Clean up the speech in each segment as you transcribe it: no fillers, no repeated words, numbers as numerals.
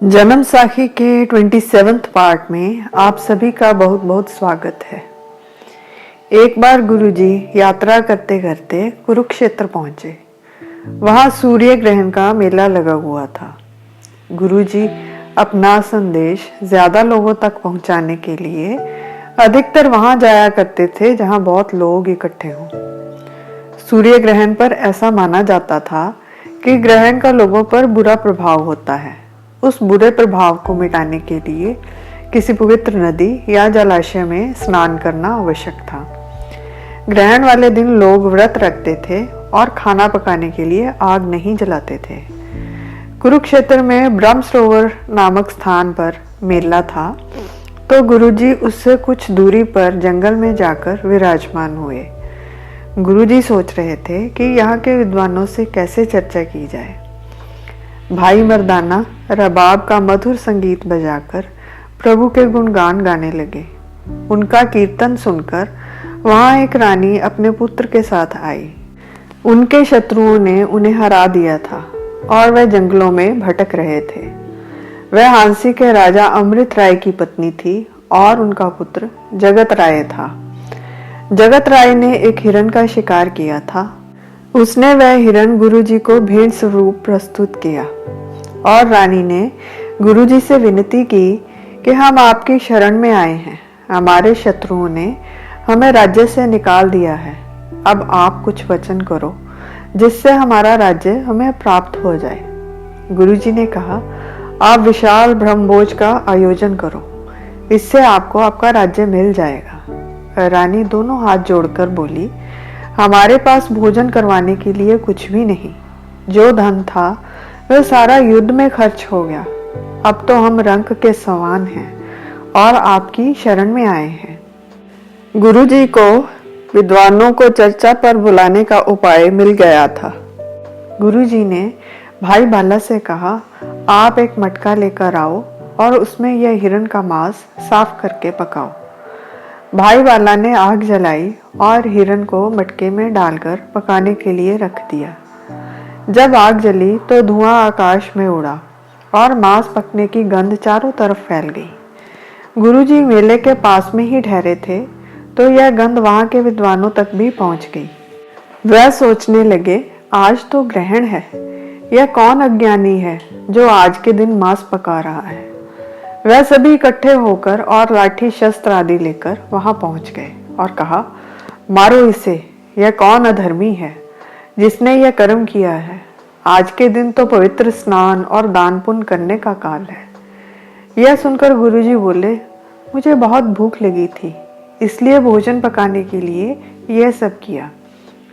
जन्म साखी के 27th पार्ट में आप सभी का बहुत बहुत स्वागत है। एक बार गुरुजी यात्रा करते करते कुरुक्षेत्र पहुंचे। वहां सूर्य ग्रहण का मेला लगा हुआ था। गुरुजी अपना संदेश ज्यादा लोगों तक पहुंचाने के लिए अधिकतर वहां जाया करते थे जहां बहुत लोग इकट्ठे हों। सूर्य ग्रहण पर ऐसा माना जाता था कि ग्रहण का लोगों पर बुरा प्रभाव होता है। उस बुरे प्रभाव को मिटाने के लिए किसी पवित्र नदी या जलाशय में स्नान करना आवश्यक था। ग्रहण वाले दिन लोग व्रत रखते थे और खाना पकाने के लिए आग नहीं जलाते थे। कुरुक्षेत्र में ब्रह्म सरोवर नामक स्थान पर मेला था, तो गुरुजी उससे कुछ दूरी पर जंगल में जाकर विराजमान हुए। गुरुजी सोच रहे थे कि यहाँ के विद्वानों से कैसे चर्चा की जाए। भाई मर्दाना रबाब का मधुर संगीत बजाकर प्रभु के गुणगान गाने लगे। उनका कीर्तन सुनकर वहां एक रानी अपने पुत्र के साथ आई। उनके शत्रुओं ने उन्हें हरा दिया था और वह जंगलों में भटक रहे थे। वह हांसी के राजा अमृत राय की पत्नी थी और उनका पुत्र जगत राय था। जगत राय ने एक हिरण का शिकार किया था। उसने वह हिरण गुरुजी को भेंट स्वरूप प्रस्तुत किया और रानी ने गुरुजी से विनती की कि हम आपकी शरण में आए हैं। हमारे शत्रुओं ने हमें राज्य से निकाल दिया है। अब आप कुछ वचन करो जिससे हमारा राज्य हमें प्राप्त हो जाए। गुरुजी ने कहा, आप विशाल ब्रह्मभोज का आयोजन करो, इससे आपको आपका राज्य मिल जाएगा। रानी दोनों हाथ जोड़कर बोली, हमारे पास भोजन करवाने के लिए कुछ भी नहीं। जो धन था वह सारा युद्ध में खर्च हो गया। अब तो हम रंक के समान हैं और आपकी शरण में आए हैं। गुरुजी को विद्वानों को चर्चा पर बुलाने का उपाय मिल गया था। गुरुजी ने भाई बाला से कहा, आप एक मटका लेकर आओ और उसमें यह हिरण का मांस साफ करके पकाओ। भाई बाला ने आग जलाई और हिरण को मटके में डालकर पकाने के लिए रख दिया। जब आग जली तो धुआं आकाश में उड़ा और मांस पकने की गंध चारों तरफ फैल गई। गुरुजी मेले के पास में ही ठहरे थे, तो यह गंध वहां के विद्वानों तक भी पहुंच गई। वह सोचने लगे, आज तो ग्रहण है, यह कौन अज्ञानी है जो आज के दिन मांस पका रहा है। वह सभी इकट्ठे होकर और लाठी शस्त्र आदि लेकर वहां पहुंच गए और कहा, मारो इसे, यह कौन अधर्मी है जिसने यह कर्म किया है। आज के दिन तो पवित्र स्नान और दान पुण्य करने का काल है। यह सुनकर गुरुजी बोले, मुझे बहुत भूख लगी थी, इसलिए भोजन पकाने के लिए यह सब किया।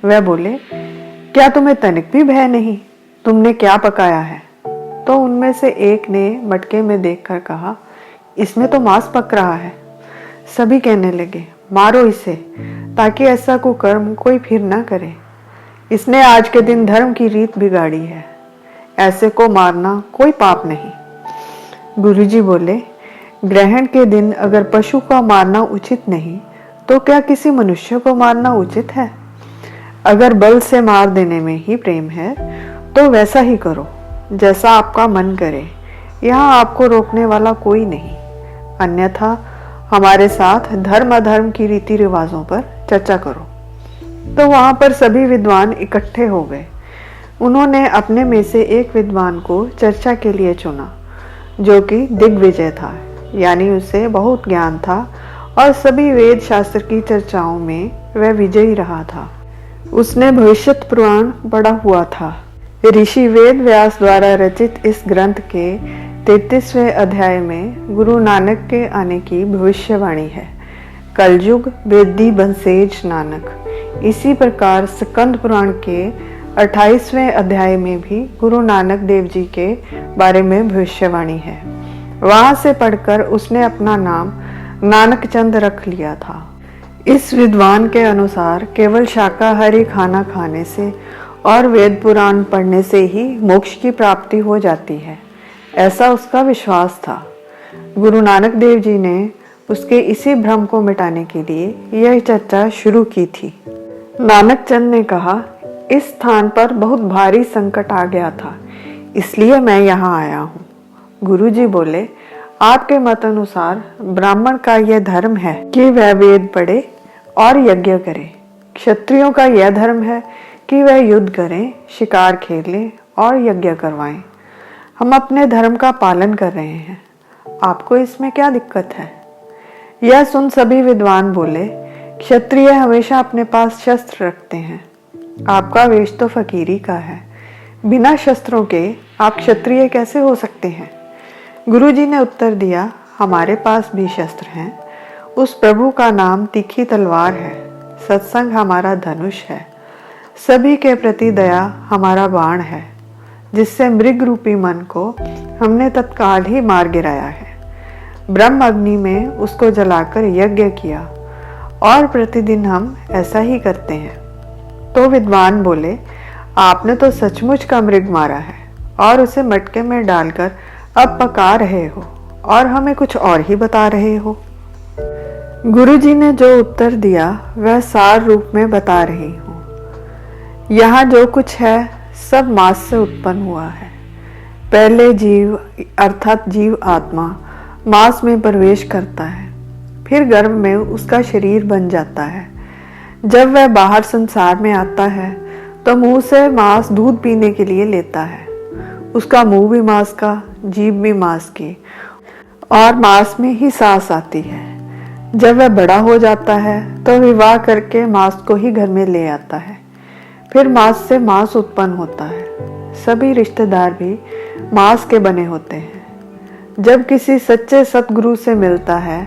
वह बोले, क्या तुम्हें तनिक भी भय नहीं? तुमने क्या पकाया है? तो उनमें से एक ने मटके में देखकर कहा, इसमें तो मांस पक रहा है। सभी कहने लगे, मारो इसे, ताकि ऐसा कुकर्म कोई फिर ना करे। इसने आज के दिन धर्म की रीत बिगाड़ी है। ऐसे को मारना कोई पाप नहीं। गुरुजी बोले, ग्रहण के दिन अगर पशु को मारना उचित नहीं, तो क्या किसी मनुष्य को मारना उचित है? अगर बल से मार देने में ही प्रेम है तो वैसा ही करो, जैसा आपका मन करे। यहाँ आपको रोकने वाला कोई नहीं। अन्यथा हमारे साथ धर्म अधर्म की रीति रिवाजों पर चर्चा करो। तो वहां पर सभी विद्वान इकट्ठे हो गए। उन्होंने अपने में से एक विद्वान को चर्चा के लिए चुना, जो कि दिग्विजय था, यानी उसे बहुत ज्ञान था और सभी वेद शास्त्र की चर्चाओं में वह विजयी रहा था। उसने भविष्यत पुराण पढ़ा हुआ था। ऋषि वेद व्यास द्वारा रचित इस ग्रंथ के 33वें अध्याय में गुरु नानक के आने की भविष्यवाणी है। कलयुग वेदी बंसेज नानक। इसी प्रकार स्कंद पुराण के 28वें अध्याय में भी गुरु नानक देव जी के बारे में भविष्यवाणी है। वहां से पढ़कर उसने अपना नाम नानक चंद रख लिया था। इस विद्वान के अनुसार केवल शाकाहारी खाना खाने से और वेद पुराण पढ़ने से ही मोक्ष की प्राप्ति हो जाती है, ऐसा उसका विश्वास था। गुरु नानक देव जी ने उसके इसी भ्रम को मिटाने के लिए यह चर्चा शुरू की थी। नानक चंद ने कहा, इस स्थान पर बहुत भारी संकट आ गया था, इसलिए मैं यहाँ आया हूँ। गुरुजी बोले, आपके मत अनुसार ब्राह्मण का यह धर्म है कि वह वेद पढ़े और यज्ञ करे। क्षत्रियों का यह धर्म है कि वह युद्ध करें, शिकार खेलें और यज्ञ करवाएं। हम अपने धर्म का पालन कर रहे हैं, आपको इसमें क्या दिक्कत है? यह सुन सभी विद्वान बोले, क्षत्रिय हमेशा अपने पास शस्त्र रखते हैं, आपका वेश तो फकीरी का है, बिना शस्त्रों के आप क्षत्रिय कैसे हो सकते हैं? गुरुजी ने उत्तर दिया, हमारे पास भी शस्त्र हैं। उस प्रभु का नाम तीखी तलवार है, सत्संग हमारा धनुष है, सभी के प्रति दया हमारा बाण है, जिससे मृग रूपी मन को हमने तत्काल ही मार गिराया है। ब्रह्म अग्नि में उसको जलाकर यज्ञ किया और प्रतिदिन हम ऐसा ही करते हैं। तो विद्वान बोले, आपने तो सचमुच का मृग मारा है और उसे मटके में डालकर अब पका रहे हो और हमें कुछ और ही बता रहे हो। गुरुजी ने जो उत्तर दिया वह सार रूप में बता रही हूँ। यहाँ जो कुछ है सब मांस से उत्पन्न हुआ है। पहले जीव अर्थात जीव आत्मा मांस में प्रवेश करता है, फिर गर्भ में उसका शरीर बन जाता है। जब वह बाहर संसार में आता है तो मुंह से मांस दूध पीने के लिए लेता है। उसका मुंह भी मांस का, जीभ भी मांस की और मांस में ही सांस आती है। जब वह बड़ा हो जाता है तो विवाह करके मांस को ही घर में ले आता है, फिर मांस से मांस उत्पन्न होता है। सभी रिश्तेदार भी मांस के बने होते हैं। जब किसी सच्चे सतगुरु से मिलता है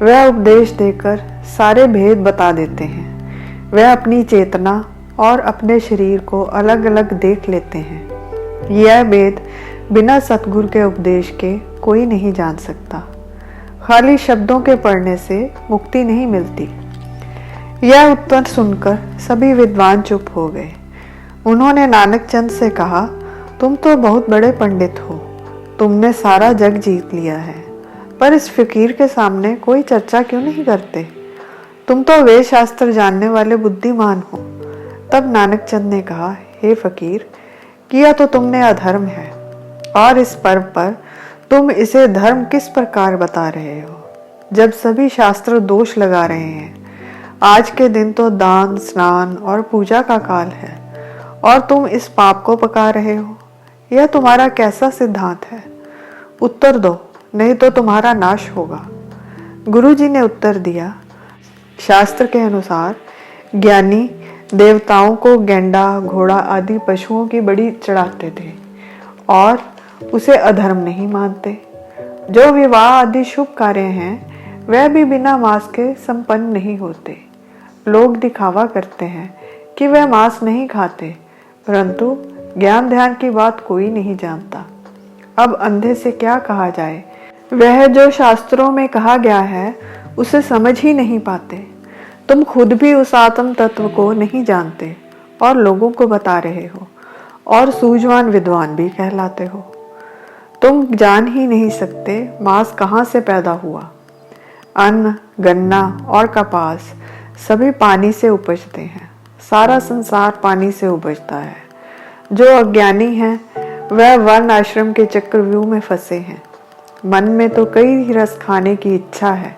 वह उपदेश देकर सारे भेद बता देते हैं। वह अपनी चेतना और अपने शरीर को अलग अलग देख लेते हैं। यह भेद बिना सतगुरु के उपदेश के कोई नहीं जान सकता। खाली शब्दों के पढ़ने से मुक्ति नहीं मिलती। यह उत्तर सुनकर सभी विद्वान चुप हो गए। उन्होंने नानक चंद से कहा, तुम तो बहुत बड़े पंडित हो, तुमने सारा जग जीत लिया है, पर इस फकीर के सामने कोई चर्चा क्यों नहीं करते? तुम तो वेद शास्त्र जानने वाले बुद्धिमान हो। तब नानक चंद ने कहा, हे फकीर, किया तो तुमने अधर्म है और इस पर्व पर तुम इसे धर्म किस प्रकार बता रहे हो, जब सभी शास्त्र दोष लगा रहे हैं। आज के दिन तो दान, स्नान और पूजा का काल है और तुम इस पाप को पका रहे हो। यह तुम्हारा कैसा सिद्धांत है? उत्तर दो, नहीं तो तुम्हारा नाश होगा। गुरुजी ने उत्तर दिया, शास्त्र के अनुसार ज्ञानी देवताओं को गेंडा, घोड़ा आदि पशुओं की बलि चढ़ाते थे और उसे अधर्म नहीं मानते। जो विवाह आदि शुभ कार्य हैं वह भी बिना मांस के संपन्न नहीं होते। लोग दिखावा करते हैं कि वह मांस नहीं खाते, परंतु ज्ञान ध्यान की बात कोई नहीं जानता। अब अंधे से क्या कहा जाए? वह जो शास्त्रों में कहा गया है उसे समझ ही नहीं पाते। तुम खुद भी उस आत्म तत्व को नहीं जानते और लोगों को बता रहे हो और सूझवान विद्वान भी कहलाते हो। तुम जान ही नहीं सकते मांस कहाँ से पैदा हुआ। अन्न, गन्ना और कपास सभी पानी से उपजते हैं। सारा संसार पानी से उपजता है। जो अज्ञानी हैं वह वर्ण आश्रम के चक्रव्यूह में फंसे हैं। मन में तो कई रस खाने की इच्छा है,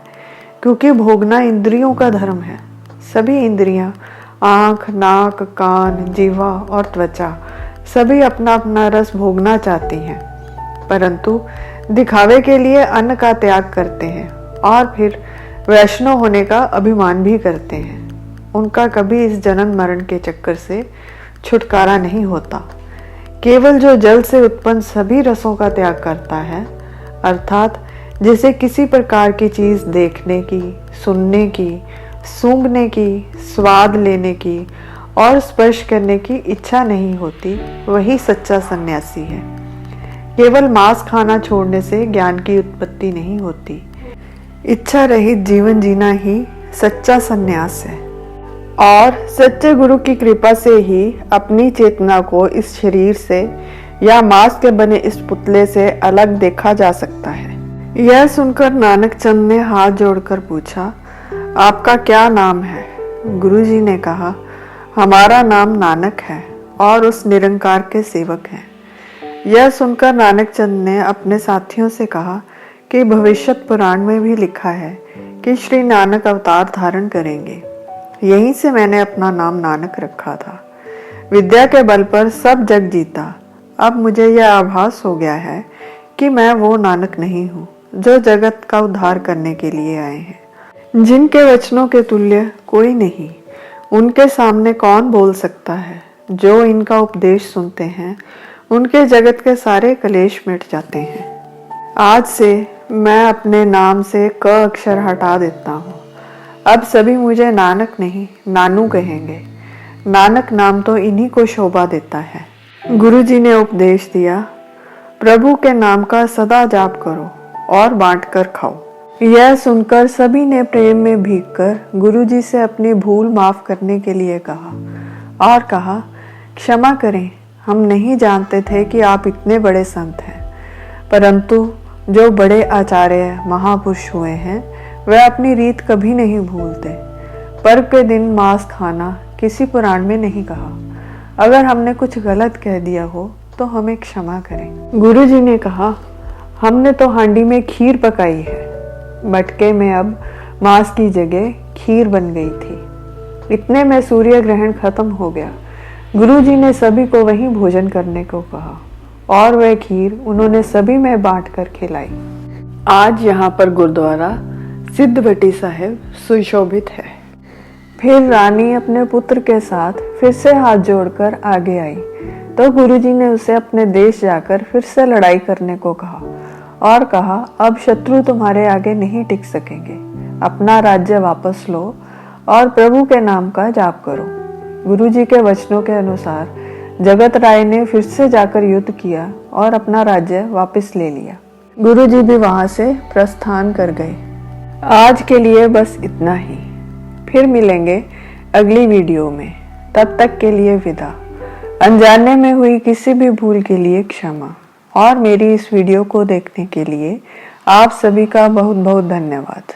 क्योंकि भोगना इंद्रियों का धर्म है। सभी इंद्रियां, आँख, नाक, कान, जीवा और त्वचा सभी अपना अपना रस भोगना चाहती हैं, परंतु दिखावे के लिए अन्न का त्याग करते हैं और फिर वैष्णव होने का अभिमान भी करते हैं। उनका कभी इस जन्म मरण के चक्कर से छुटकारा नहीं होता। केवल जो जल से उत्पन्न सभी रसों का त्याग करता है, अर्थात जिसे किसी प्रकार की चीज देखने की, सुनने की, सूंघने की, स्वाद लेने की और स्पर्श करने की इच्छा नहीं होती, वही सच्चा सन्यासी है। केवल मांस खाना छोड़ने से ज्ञान की उत्पत्ति नहीं होती। इच्छा रहित जीवन जीना ही सच्चा सन्यास है और सच्चे गुरु की कृपा से ही अपनी चेतना को इस शरीर से या मांस के बने इस पुतले से अलग देखा जा सकता है। यह सुनकर नानक चंद ने हाथ जोड़कर पूछा, आपका क्या नाम है? गुरुजी ने कहा, हमारा नाम नानक है और उस निरंकार के सेवक हैं। यह सुनकर नानक चंद ने अपने साथियों से कहा कि भविष्य पुराण में भी लिखा है कि श्री नानक अवतार धारण करेंगे। यहीं से मैंने अपना नाम नानक रखा था। विद्या के बल पर सब जग जीता। अब मुझे यह आभास हो गया है कि मैं वो नानक नहीं हूँ जो जगत का उद्धार करने के लिए आए हैं। जिनके वचनों के तुल्य कोई नहीं, उनके सामने कौन बोल सकता है। जो इनका उपदेश सुनते हैं उनके जगत के सारे कलेश मिट जाते हैं। आज से मैं अपने नाम से क अक्षर हटा देता हूँ। अब सभी मुझे नानक नहीं नानू कहेंगे। नानक नाम तो इन्हीं को शोभा देता है। गुरु जी ने उपदेश दिया, प्रभु के नाम का सदा जाप करो और बांट कर खाओ। यह सुनकर सभी ने प्रेम में भीगकर गुरु जी से अपनी भूल माफ करने के लिए कहा और कहा, क्षमा करें, हम नहीं जानते थे कि आप इतने बड़े संत हैं। परंतु जो बड़े आचार्य महापुरुष हुए हैं वह अपनी रीत कभी नहीं भूलते। पर्व के दिन मांस खाना किसी पुराण में नहीं कहा। अगर हमने कुछ गलत कह दिया हो तो हमें क्षमा करें। गुरु जी ने कहा, हमने तो हांडी में खीर पकाई है। मटके में अब मांस की जगह खीर बन गई थी। इतने में सूर्य ग्रहण खत्म हो गया। गुरु जी ने सभी को वहीं भोजन करने को कहा और वह खीर उन्होंने सभी में बांट कर खिलाई। आज यहाँ पर गुरुद्वारा सिद्धवटी साहिब सुशोभित है। फिर रानी अपने पुत्र के साथ फिर से हाथ जोड़कर आगे आई तो गुरुजी ने उसे अपने देश जाकर फिर से लड़ाई करने को कहा और कहा, अब शत्रु तुम्हारे आगे नहीं टिक सकेंगे। अपना राज्य वापस लो और प्रभु के नाम का जाप करो। गुरुजी के वचनों के अनुसार जगत राय ने फिर से जाकर युद्ध किया और अपना राज्य वापस ले लिया। गुरुजी भी वहां से प्रस्थान कर गए। आज के लिए बस इतना ही। फिर मिलेंगे अगली वीडियो में। तब तक के लिए विदा। अनजाने में हुई किसी भी भूल के लिए क्षमा और मेरी इस वीडियो को देखने के लिए आप सभी का बहुत बहुत धन्यवाद।